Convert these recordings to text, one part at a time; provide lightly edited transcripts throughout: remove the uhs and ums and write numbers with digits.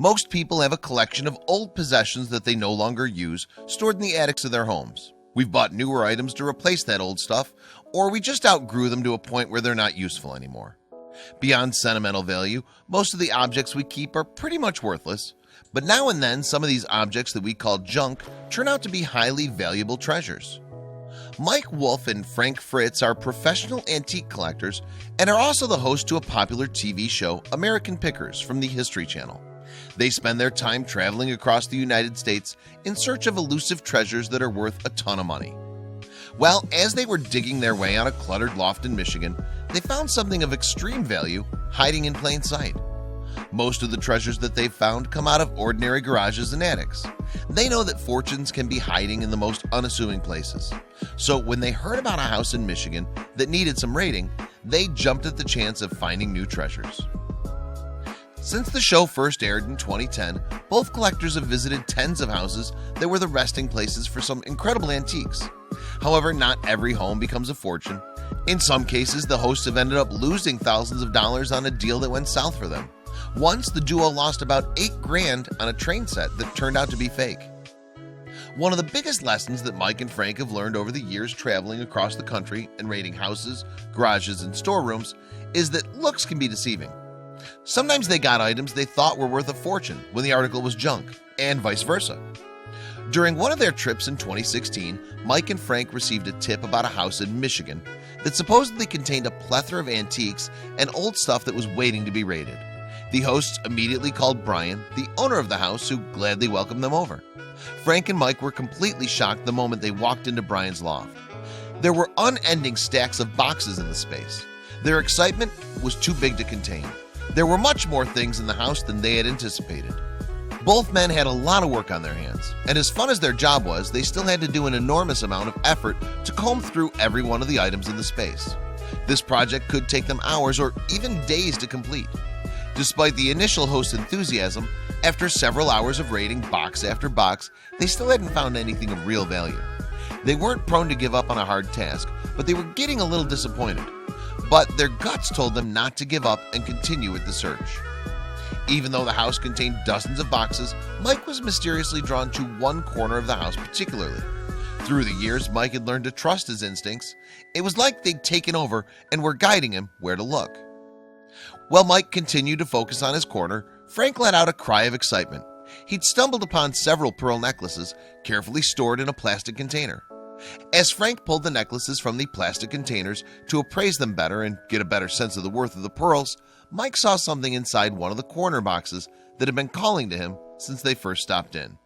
Most people have a collection of old possessions that they no longer use stored in the attics of their homes. We've bought newer items to replace that old stuff, or we just outgrew them to a point where they're not useful anymore. Beyond sentimental value, most of the objects we keep are pretty much worthless, but now and then some of these objects that we call junk turn out to be highly valuable treasures. Mike, Wolfe, and Frank Fritz are professional antique collectors and are also the host to a popular TV show, American Pickers, from the History Channel. They spend their time traveling across the United States in search of elusive treasures that are worth a ton of money. Well, as they were digging their way on a cluttered loft in Michigan, they found something of extreme value hiding in plain sight. Most of the treasures that they've found come out of ordinary garages and attics. They know that fortunes can be hiding in the most unassuming places. So when they heard about a house in Michigan that needed some raiding, they jumped at the chance of finding new treasures. Since the show first aired in 2010, both collectors have visited tens of houses that were the resting places for some incredible antiques. However, not every home becomes a fortune. In some cases, the hosts have ended up losing thousands of dollars on a deal that went south for them. Once, the duo lost about $8,000 on a train set that turned out to be fake. One of the biggest lessons that Mike and Frank have learned over the years traveling across the country and raiding houses, garages, and storerooms is that looks can be deceiving. Sometimes they got items they thought were worth a fortune when the article was junk, and vice versa. During one of their trips in 2016, Mike and Frank received a tip about a house in Michigan that supposedly contained a plethora of antiques and old stuff that was waiting to be raided. The hosts immediately called Brian, the owner of the house, who gladly welcomed them over. Frank and Mike were completely shocked the moment they walked into Brian's loft. There were unending stacks of boxes in the space. Their excitement was too big to contain. There were much more things in the house than they had anticipated. Both men had a lot of work on their hands, and as fun as their job was, they still had to do an enormous amount of effort to comb through every one of the items in the space. This project could take them hours or even days to complete. Despite the initial host enthusiasm, after several hours of raiding box after box, they still hadn't found anything of real value. They weren't prone to give up on a hard task, but they were getting a little disappointed. But their guts told them not to give up and continue with the search. Even though the house contained dozens of boxes, Mike was mysteriously drawn to one corner of the house particularly. Through the years, Mike had learned to trust his instincts. It was like they'd taken over and were guiding him where to look. While Mike continued to focus on his corner, Frank let out a cry of excitement. He'd stumbled upon several pearl necklaces carefully stored in a plastic container. As Frank pulled the necklaces from the plastic containers to appraise them better and get a better sense of the worth of the pearls, Mike saw something inside one of the corner boxes that had been calling to him since they first stopped in.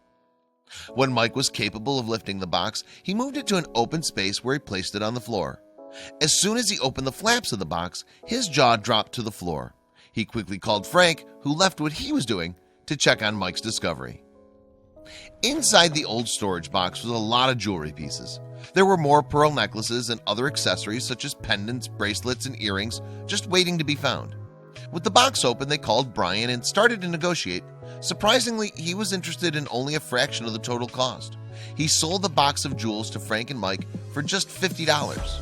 When Mike was capable of lifting the box, he moved it to an open space where he placed it on the floor. As soon as he opened the flaps of the box, his jaw dropped to the floor. He quickly called Frank, who left what he was doing to check on Mike's discovery. Inside the old storage box was a lot of jewelry pieces. There were more pearl necklaces and other accessories such as pendants, bracelets, and earrings just waiting to be found. With the box open, they called Brian and started to negotiate. Surprisingly, he was interested in only a fraction of the total cost. He sold the box of jewels to Frank and Mike for just $50.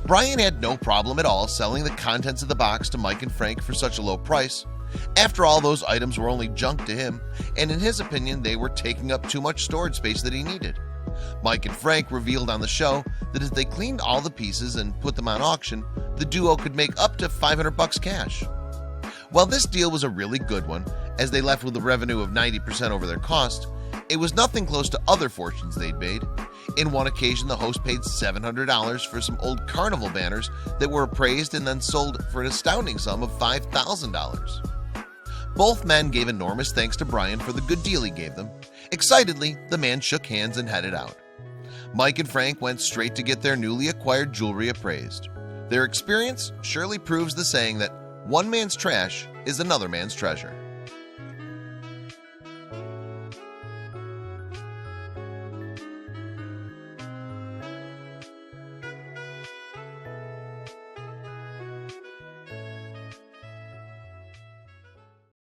Brian had no problem at all selling the contents of the box to Mike and Frank for such a low price. After all, those items were only junk to him, and in his opinion, they were taking up too much storage space that he needed. Mike and Frank revealed on the show that if they cleaned all the pieces and put them on auction, the duo could make up to $500 cash. While this deal was a really good one, as they left with a revenue of 90% over their cost, it was nothing close to other fortunes they'd made. In one occasion, the host paid $700 for some old carnival banners that were appraised and then sold for an astounding sum of $5,000. Both men gave enormous thanks to Brian for the good deal he gave them. Excitedly, the man shook hands and headed out. Mike and Frank went straight to get their newly acquired jewelry appraised. Their experience surely proves the saying that one man's trash is another man's treasure.